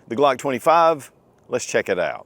The Glock 25, let's check it out.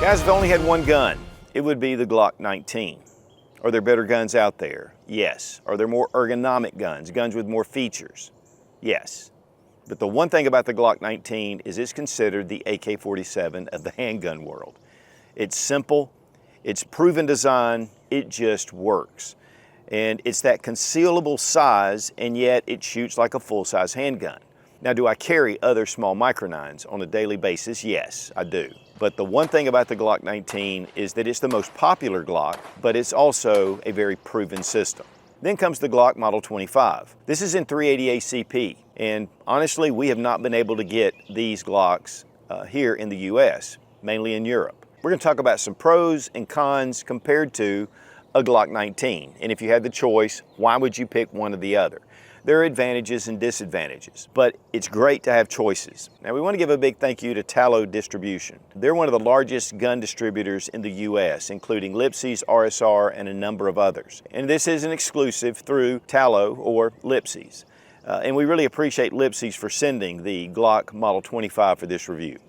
Guys, if I only had one gun, it would be the Glock 19. Are there better guns out there? Yes. Are there more ergonomic guns, guns with more features? Yes. But the one thing about the Glock 19 is it's considered the AK-47 of the handgun world. It's simple, it's proven design, it just works. And it's that concealable size, and yet it shoots like a full-size handgun. Now, do I carry other small micro 9s on a daily basis? Yes, I do. But the one thing about the Glock 19 is that it's the most popular Glock, but it's also a very proven system. Then comes the Glock Model 25. This is in 380 ACP, and honestly, we have not been able to get these Glocks here in the US, mainly in Europe. We're going to talk about some pros and cons compared to a Glock 19, and if you had the choice, why would you pick one or the other? There are advantages and disadvantages, but it's great to have choices. Now, we want to give a big thank you to Tallow Distribution. They're one of the largest gun distributors in the US, including Lipsey's, RSR, and a number of others. And this is an exclusive through Tallow or Lipsey's. And we really appreciate Lipsey's for sending the Glock Model 25 for this review.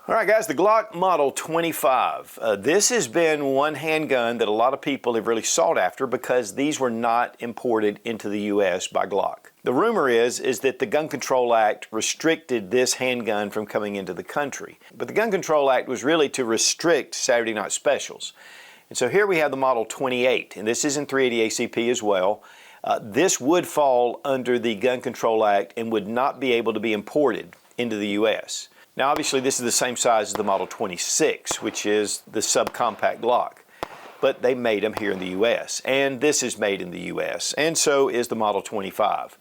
All right, guys, the Glock Model 25. This has been one handgun that a lot of people have really sought after because these were not imported into the U.S. by Glock. The rumor is that the Gun Control Act restricted this handgun from coming into the country. But the Gun Control Act was really to restrict Saturday night specials. And so here we have the Model 28, and this is in 380 ACP as well. This would fall under the Gun Control Act and would not be able to be imported into the U.S. Now, obviously, this is the same size as the Model 26, which is the subcompact Glock, but they made them here in the U.S., and this is made in the U.S., and so is the Model 25.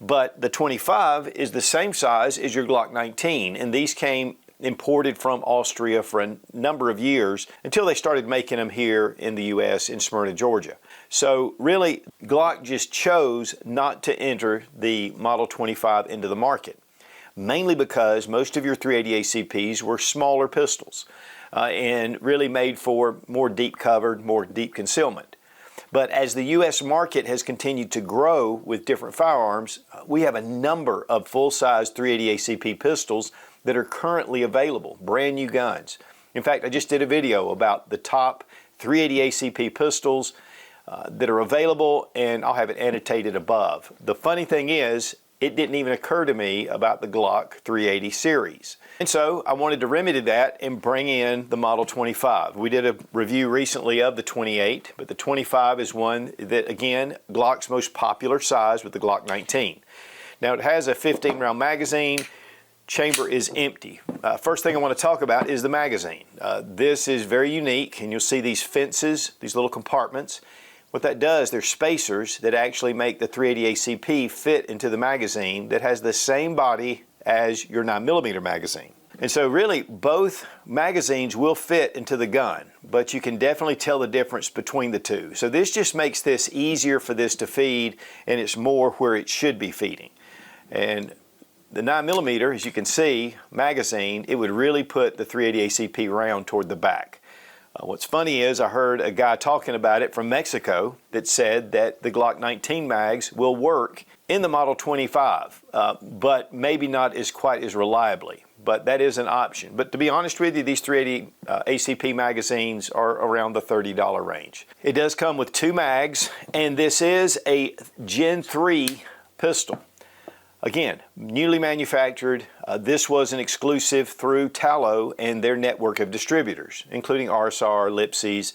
But the 25 is the same size as your Glock 19, and these came imported from Austria for a number of years until they started making them here in the U.S. in Smyrna, Georgia. So really, Glock just chose not to enter the Model 25 into the market, mainly because most of your 380 ACPs were smaller pistols and really made for more deep covered, more deep concealment. But as the U.S. market has continued to grow with different firearms, we have a number of full-size 380 ACP pistols that are currently available, brand new guns. In fact, I just did a video about the top 380 ACP pistols that are available, and I'll have it annotated above. The funny thing is, it didn't even occur to me about the Glock 380 series. And so I wanted to remedy that and bring in the Model 25. We did a review recently of the 28, but the 25 is one that, again, Glock's most popular size with the Glock 19. Now, it has a 15-round magazine. Chamber is empty. First thing I want to talk about is the magazine. This is very unique, and you'll see these fences, these little compartments. What that does, they're spacers that actually make the 380 ACP fit into the magazine that has the same body as your 9mm magazine. And so really, both magazines will fit into the gun, but you can definitely tell the difference between the two. So this just makes this easier for this to feed, and it's more where it should be feeding. And the 9mm, as you can see, magazine, it would really put the 380 ACP round toward the back. What's funny is I heard a guy talking about it from Mexico that said that the Glock 19 mags will work in the Model 25, but maybe not as quite as reliably. But that is an option. But to be honest with you, these 380 ACP magazines are around the $30 range. It does come with 2 mags, and this is a Gen 3 pistol. Again, newly manufactured. This was an exclusive through Tallow and their network of distributors, including RSR, Lipsy's,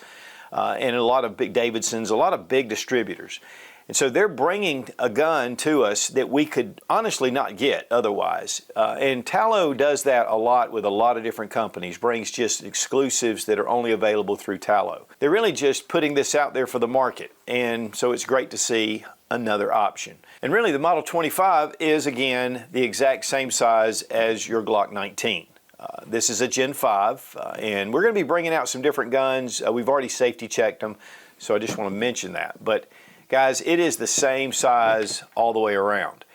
and a lot of big Davidsons, a lot of big distributors. And so they're bringing a gun to us that we could honestly not get otherwise. And Tallow does that a lot with a lot of different companies, brings just exclusives that are only available through Tallow. They're really just putting this out there for the market. And so it's great to see another option. And really the Model 25 is, again, the exact same size as your Glock 19. This is a Gen 5, and we're going to be bringing out some different guns. We've already safety checked them, so I just want to mention that. But guys, it is the same size all the way around.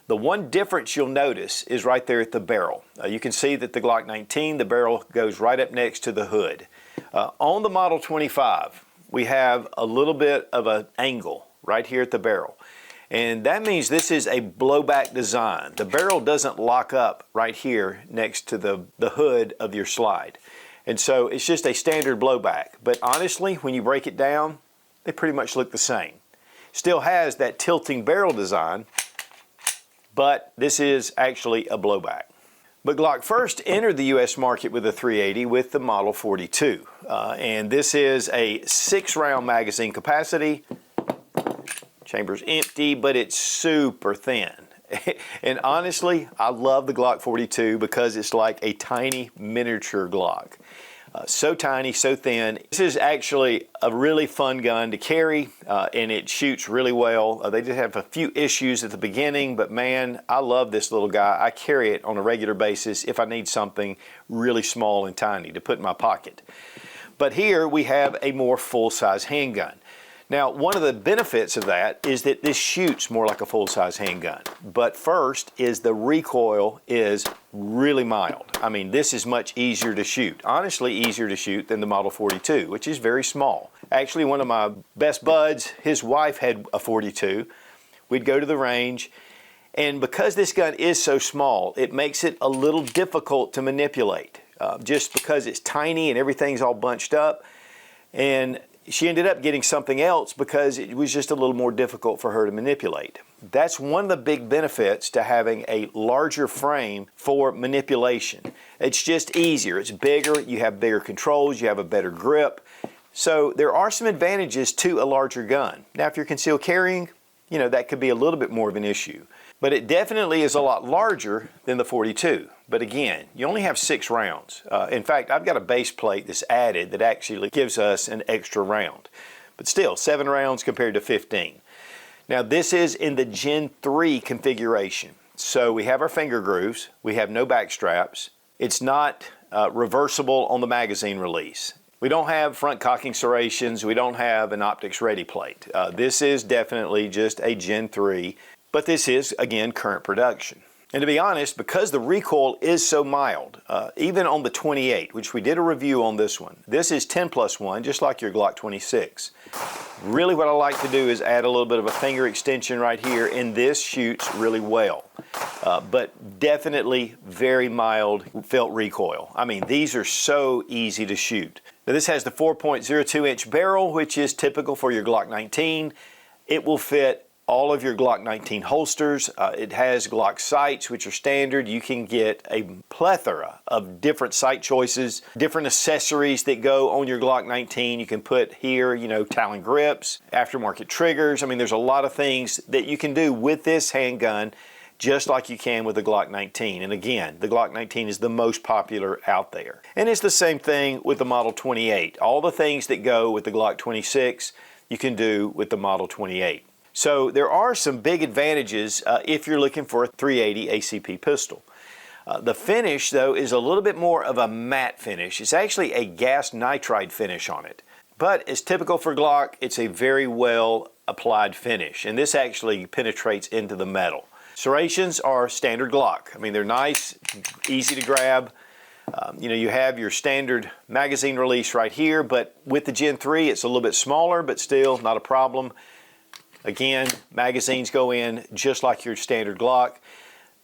The one difference you'll notice is right there at the barrel. You can see that the Glock 19, the barrel goes right up next to the hood. On the Model 25, we have a little bit of an angle right here at the barrel. And that means this is a blowback design. The barrel doesn't lock up right here next to the hood of your slide. And so it's just a standard blowback. But honestly, when you break it down, they pretty much look the same. Still has that tilting barrel design, but this is actually a blowback. But Glock first entered the U.S. market with a 380 with the Model 42. And this is a 6-round magazine capacity. Chamber's empty, but it's super thin. And honestly, I love the Glock 42 because it's like a tiny miniature Glock. So tiny, so thin. This is actually a really fun gun to carry, and it shoots really well. They did have a few issues at the beginning, but man, I love this little guy. I carry it on a regular basis if I need something really small and tiny to put in my pocket. But here we have a more full-size handgun. Now, one of the benefits of that is that this shoots more like a full-size handgun. But first is the recoil is really mild. I mean, this is much easier to shoot. Honestly, easier to shoot than the Model 42, which is very small. Actually, one of my best buds, his wife had a 42. We'd go to the range, and because this gun is so small, it makes it a little difficult to manipulate, just because it's tiny and everything's all bunched up. And she ended up getting something else because it was just a little more difficult for her to manipulate. That's one of the big benefits to having a larger frame for manipulation. It's just easier, it's bigger, you have bigger controls, you have a better grip. So there are some advantages to a larger gun. Now if you're concealed carrying, you know, that could be a little bit more of an issue. But it definitely is a lot larger than the 42. But again, you only have 6 rounds. In fact, I've got a base plate that's added that actually gives us an extra round. But still, 7 rounds compared to 15. Now this is in the Gen 3 configuration. So we have our finger grooves, we have no back straps. It's not reversible on the magazine release. We don't have front cocking serrations, we don't have an optics ready plate. This is definitely just a Gen 3. But this is, again, current production. And to be honest, because the recoil is so mild, even on the 28, which we did a review on this one, this is 10+1, just like your Glock 26. Really what I like to do is add a little bit of a finger extension right here, and this shoots really well. But definitely very mild felt recoil. I mean, these are so easy to shoot. Now this has the 4.02-inch barrel, which is typical for your Glock 19. It will fit all of your Glock 19 holsters. It has Glock sights, which are standard. You can get a plethora of different sight choices, different accessories that go on your Glock 19. You can put here, you know, Talon grips, aftermarket triggers. I mean, there's a lot of things that you can do with this handgun, just like you can with the Glock 19. And again, the Glock 19 is the most popular out there. And it's the same thing with the Model 28. All the things that go with the Glock 26, you can do with the Model 28. So there are some big advantages if you're looking for a 380 ACP pistol. The finish, though, is a little bit more of a matte finish. It's actually a gas nitride finish on it. But as typical for Glock, it's a very well applied finish. And this actually penetrates into the metal. Serrations are standard Glock. I mean, they're nice, easy to grab. You know, you have your standard magazine release right here, but with the Gen 3, it's a little bit smaller, but still not a problem. Again, magazines go in just like your standard Glock.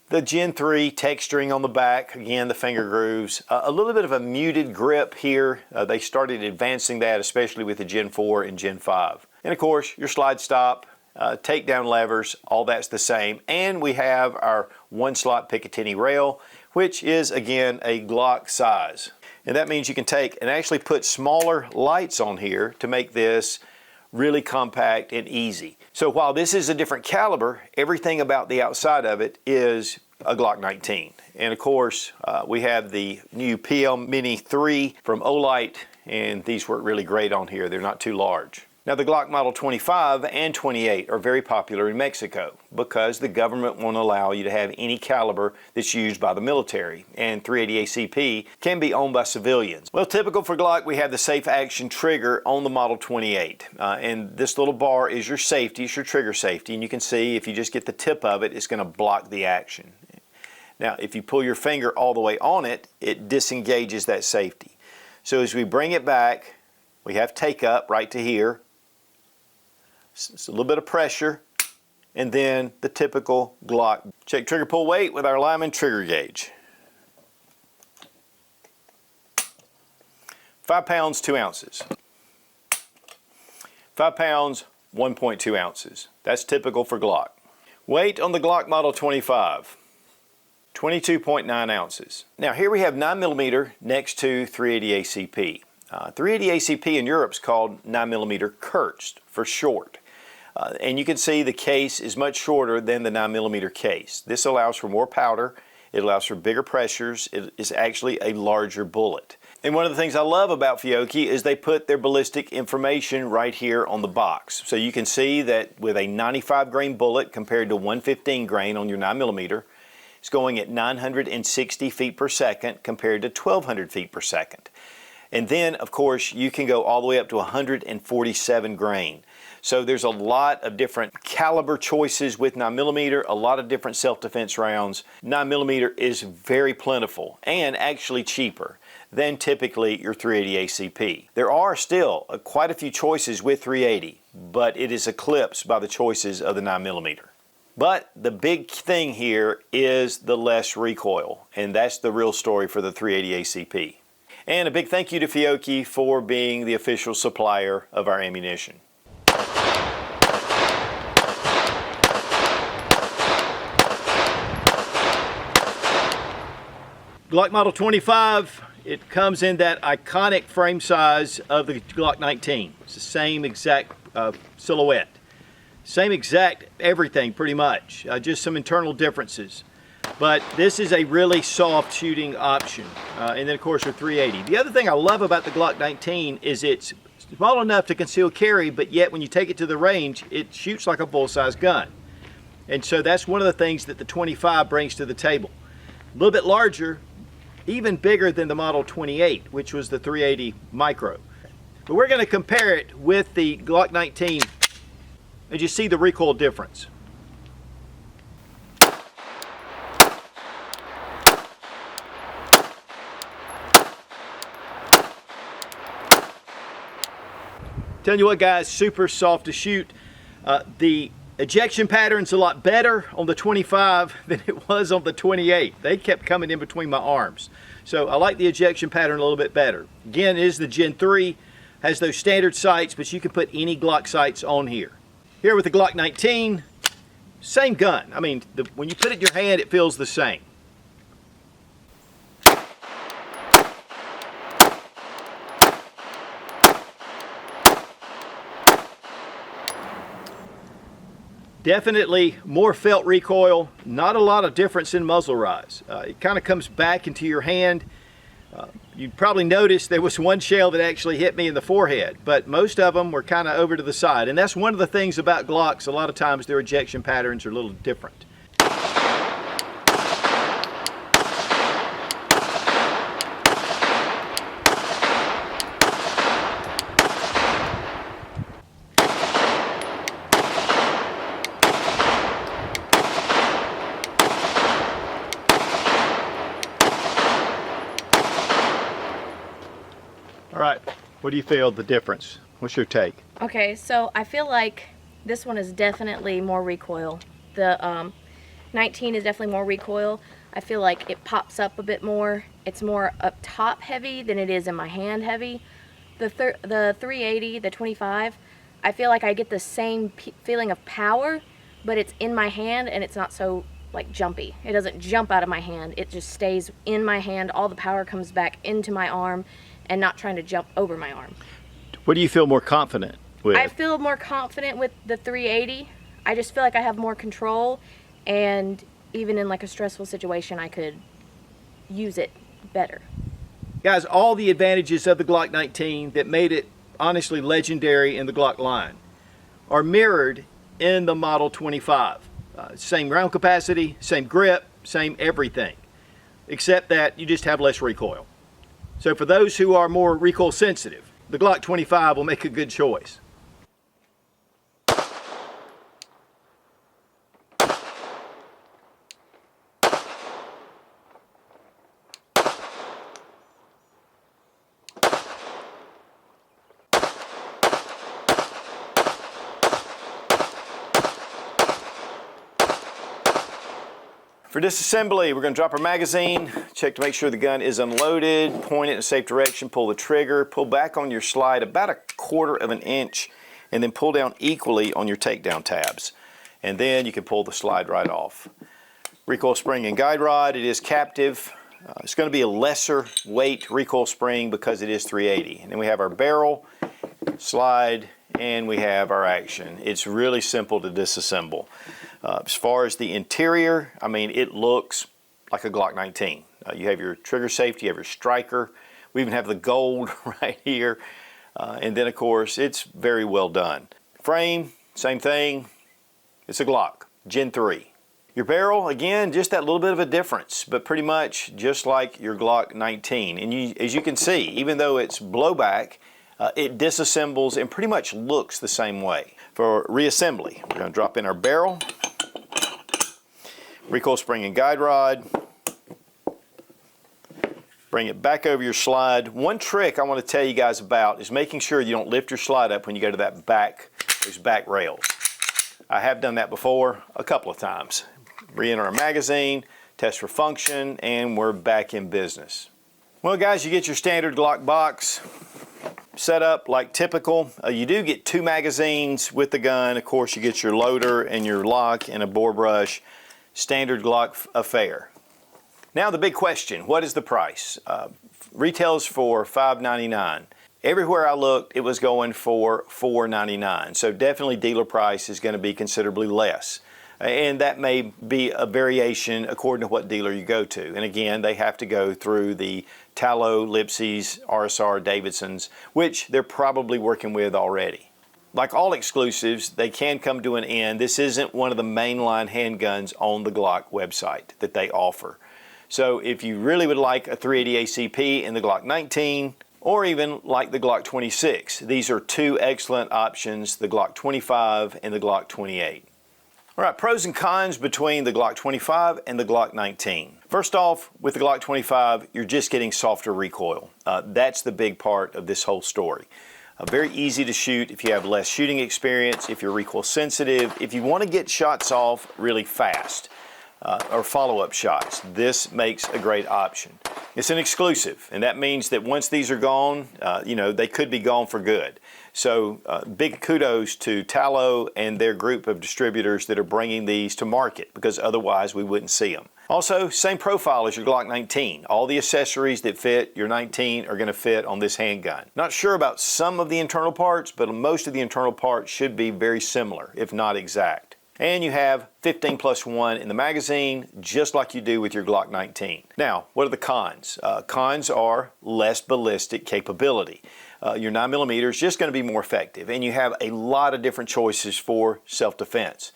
The Gen 3 texturing on the back, again, the finger grooves. A little bit of a muted grip here. They started advancing that, especially with the Gen 4 and Gen 5. And of course, your slide stop, takedown levers, all that's the same. And we have our one slot Picatinny rail, which is, again, a Glock size. And that means you can take and actually put smaller lights on here to make this really compact and easy. So while this is a different caliber, everything about the outside of it is a Glock 19. And of course, we have the new PL Mini 3 from Olight, and these work really great on here. They're not too large. Now the Glock Model 25 and 28 are very popular in Mexico because the government won't allow you to have any caliber that's used by the military, and 380 ACP can be owned by civilians. Well, typical for Glock, we have the safe action trigger on the Model 28, and this little bar is your safety, it's your trigger safety, and you can see if you just get the tip of it, it's going to block the action. Now if you pull your finger all the way on it, it disengages that safety. So as we bring it back, we have take up right to here. It's a little bit of pressure, and then the typical Glock. Check trigger pull weight with our Lyman trigger gauge. 5 pounds, 2 ounces. 5 pounds, 1.2 ounces. That's typical for Glock. Weight on the Glock Model 25, 22.9 ounces. Now here we have 9mm next to 380 ACP. 380 ACP in Europe is called 9mm Kurz for short. And you can see the case is much shorter than the 9mm case. This allows for more powder, it allows for bigger pressures, it is actually a larger bullet. And one of the things I love about Fiocchi is they put their ballistic information right here on the box. So you can see that with a 95 grain bullet compared to 115 grain on your 9mm, it's going at 960 feet per second compared to 1200 feet per second. And then, of course, you can go all the way up to 147 grain. So there's a lot of different caliber choices with 9mm, a lot of different self-defense rounds. 9mm is very plentiful and actually cheaper than typically your 380 ACP. There are still quite a few choices with 380, but it is eclipsed by the choices of the 9mm. But the big thing here is the less recoil, and that's the real story for the 380 ACP. And a big thank you to Fiocchi for being the official supplier of our ammunition. Glock Model 25, it comes in that iconic frame size of the Glock 19. It's the same exact silhouette. Same exact everything pretty much, just some internal differences. But this is a really soft shooting option. And then of course your 380. The other thing I love about the Glock 19 is it's small enough to conceal carry, but yet when you take it to the range, it shoots like a full-size gun. And so that's one of the things that the 25 brings to the table. A little bit larger, even bigger than the Model 28, which was the 380 Micro. But we're going to compare it with the Glock 19 and you see the recoil difference. Telling you what guys, super soft to shoot. The ejection pattern's a lot better on the 25 than it was on the 28. They kept coming in between my arms. So I like the ejection pattern a little bit better. Again, it is the Gen 3, has those standard sights, but you can put any Glock sights on here. Here with the Glock 19, same gun. I mean, when you put it in your hand, it feels the same. Definitely more felt recoil, not a lot of difference in muzzle rise. It kind of comes back into your hand. You probably noticed there was one shell that actually hit me in the forehead, but most of them were kind of over to the side. And that's one of the things about Glocks, a lot of times their ejection patterns are a little different. All right, what do you feel the difference? What's your take? Okay, so I feel like This one is definitely more recoil. The 19 is definitely more recoil. I feel like it pops up a bit more. It's more up top heavy than it is in my hand heavy. The 380, the 25, I feel like I get the same feeling of power, but it's in my hand and it's not so like jumpy. It doesn't jump out of my hand. It just stays in my hand. All the power comes back into my arm and not trying to jump over my arm. What do you feel more confident with? I feel more confident with the 380. I just feel like I have more control, and even in like a stressful situation, I could use it better. Guys, all the advantages of the Glock 19 that made it honestly legendary in the Glock line are mirrored in the Model 25. Same round capacity, same grip, same everything, except that you just have less recoil. So for those who are more recoil sensitive, the Glock 25 will make a good choice. For disassembly, we're going to drop our magazine, check to make sure the gun is unloaded, point it in a safe direction, pull the trigger, pull back on your slide about 1/4 of an inch, and then pull down equally on your takedown tabs. And then you can pull the slide right off. Recoil spring and guide rod, it is captive. It's going to be a lesser weight recoil spring because it is 380. And then we have our barrel, slide, and we have our action. It's really simple to disassemble. As far as the interior, I mean, it looks like a Glock 19. You have your trigger safety, you have your striker. We even have the gold right here. And then, of course, it's very well done. Frame, same thing. It's a Glock, Gen 3. Your barrel, again, just that little bit of a difference, but pretty much just like your Glock 19. And as you can see, even though it's blowback, it disassembles and pretty much looks the same way. For reassembly, we're going to drop in our barrel, recoil spring and guide rod, bring it back over your slide. One trick I want to tell you guys about is making sure you don't lift your slide up when you go to that those back rails. I have done that before a couple of times. Re-enter our magazine, test for function, and we're back in business. Well, guys, you get your standard Glock box set up like typical. You do get 2 magazines with the gun. Of course, you get your loader and your lock and a bore brush. Standard Glock affair. Now the big question, what is the price? Retails for $5.99. Everywhere I looked, it was going for $4.99. So definitely dealer price is going to be considerably less. And that may be a variation according to what dealer you go to. And again, they have to go through the Tallow, Lipsey's, RSR, Davidson's, which they're probably working with already. Like all exclusives, they can come to an end. This isn't one of the mainline handguns on the Glock website that they offer. So if you really would like a 380 ACP in the Glock 19, or even like the Glock 26, these are 2 excellent options, the Glock 25 and the Glock 28. All right, pros and cons between the Glock 25 and the Glock 19. First off, with the Glock 25, you're just getting softer recoil. That's the big part of this whole story. Very easy to shoot if you have less shooting experience, if you're recoil sensitive, if you want to get shots off really fast, or follow-up shots. This makes a great option. It's an exclusive, and that means that once these are gone, they could be gone for good. So big kudos to Tallow and their group of distributors that are bringing these to market, because otherwise we wouldn't see them. Also, same profile as your Glock 19. All the accessories that fit your 19 are going to fit on this handgun. Not sure about some of the internal parts, but most of the internal parts should be very similar, if not exact. And you have 15+1 in the magazine, just like you do with your Glock 19. Now, what are the cons? Cons are less ballistic capability. Your 9mm is just going to be more effective, and you have a lot of different choices for self-defense.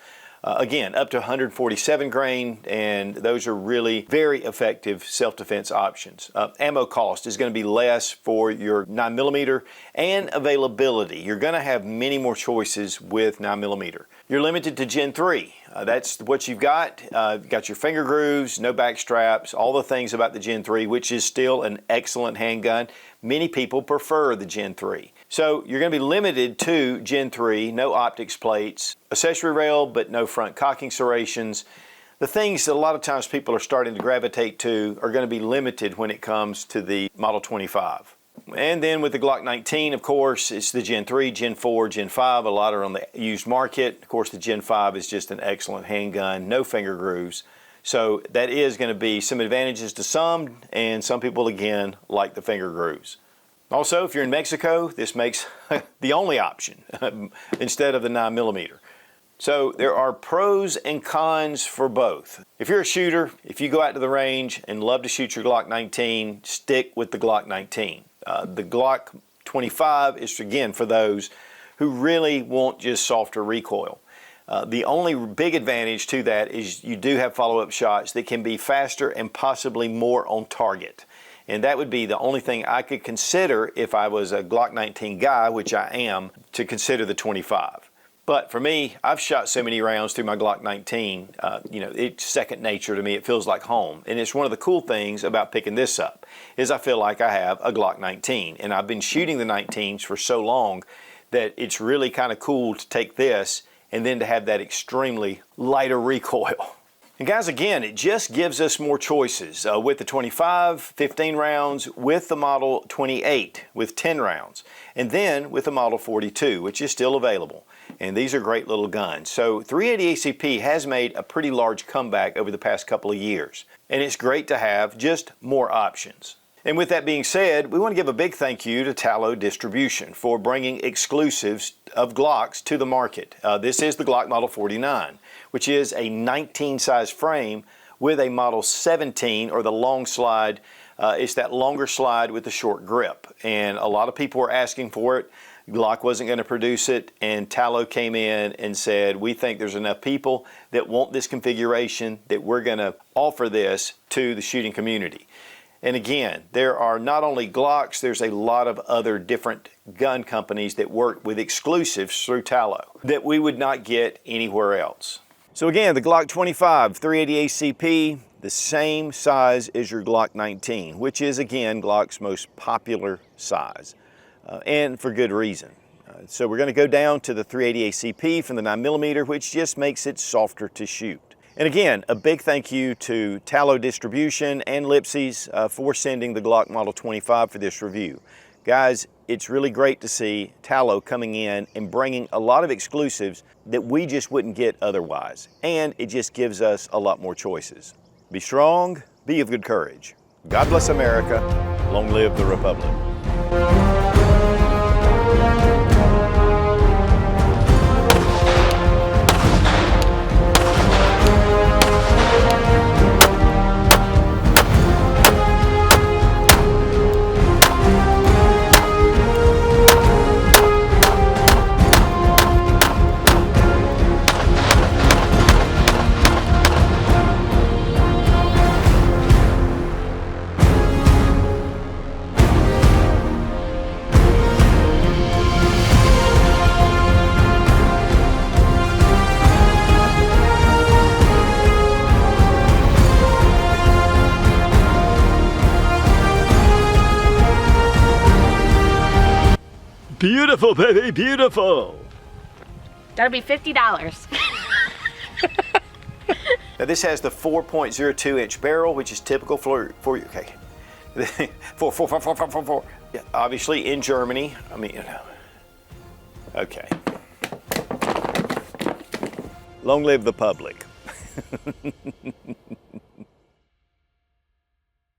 Again, up to 147 grain, and those are really very effective self-defense options. Ammo cost is going to be less for your 9mm, and availability. You're going to have many more choices with 9mm. You're limited to Gen 3. That's what you've got. You've got your finger grooves, no back straps, all the things about the Gen 3, which is still an excellent handgun. Many people prefer the Gen 3. So you're going to be limited to Gen 3, no optics plates, accessory rail, but no front cocking serrations. The things that a lot of times people are starting to gravitate to are going to be limited when it comes to the Model 25. And then with the Glock 19, of course, it's the Gen 3, Gen 4, Gen 5. A lot are on the used market. Of course, the Gen 5 is just an excellent handgun, no finger grooves. So that is going to be some advantages to some, and some people, again, like the finger grooves. Also, if you're in Mexico, this makes the only option instead of the 9mm. So there are pros and cons for both. If you're a shooter, if you go out to the range and love to shoot your Glock 19, stick with the Glock 19. The Glock 25 is, again, for those who really want just softer recoil. The only big advantage to that is you do have follow-up shots that can be faster and possibly more on target. And that would be the only thing I could consider if I was a Glock 19 guy, which I am, to consider the 25. But for me, I've shot so many rounds through my Glock 19, it's second nature to me. It feels like home. And it's one of the cool things about picking this up is I feel like I have a Glock 19. And I've been shooting the 19s for so long that it's really kind of cool to take this and then to have that extremely lighter recoil. And guys, again, it just gives us more choices. With the 25, 15 rounds, with the Model 28 with 10 rounds, and then with the Model 42, which is still available. And these are great little guns. So 380 ACP has made a pretty large comeback over the past couple of years. And it's great to have just more options. And with that being said, we want to give a big thank you to Tallow Distribution for bringing exclusives of Glocks to the market. This is the Glock Model 49, which is a 19 size frame with a Model 17, or the long slide. It's that longer slide with the short grip. And a lot of people were asking for it. Glock wasn't going to produce it, and Tallow came in and said, we think there's enough people that want this configuration that we're going to offer this to the shooting community. And again, there are not only Glocks, there's a lot of other different gun companies that work with exclusives through Tallow that we would not get anywhere else. So again, the Glock 25 380 ACP, the same size as your Glock 19, which is again Glock's most popular size. And for good reason. So we're going to go down to the 380 ACP from the 9mm, which just makes it softer to shoot. And again, a big thank you to Tallow Distribution and Lipsy's for sending the Glock Model 25 for this review. Guys, it's really great to see Tallow coming in and bringing a lot of exclusives that we just wouldn't get otherwise. And it just gives us a lot more choices. Be strong, be of good courage. God bless America. Long live the Republic. Beautiful, baby, beautiful. That'll be $50. Now this has the 4.02 inch barrel, which is typical for okay. four. Yeah, obviously in Germany. I mean, okay. Long live the public.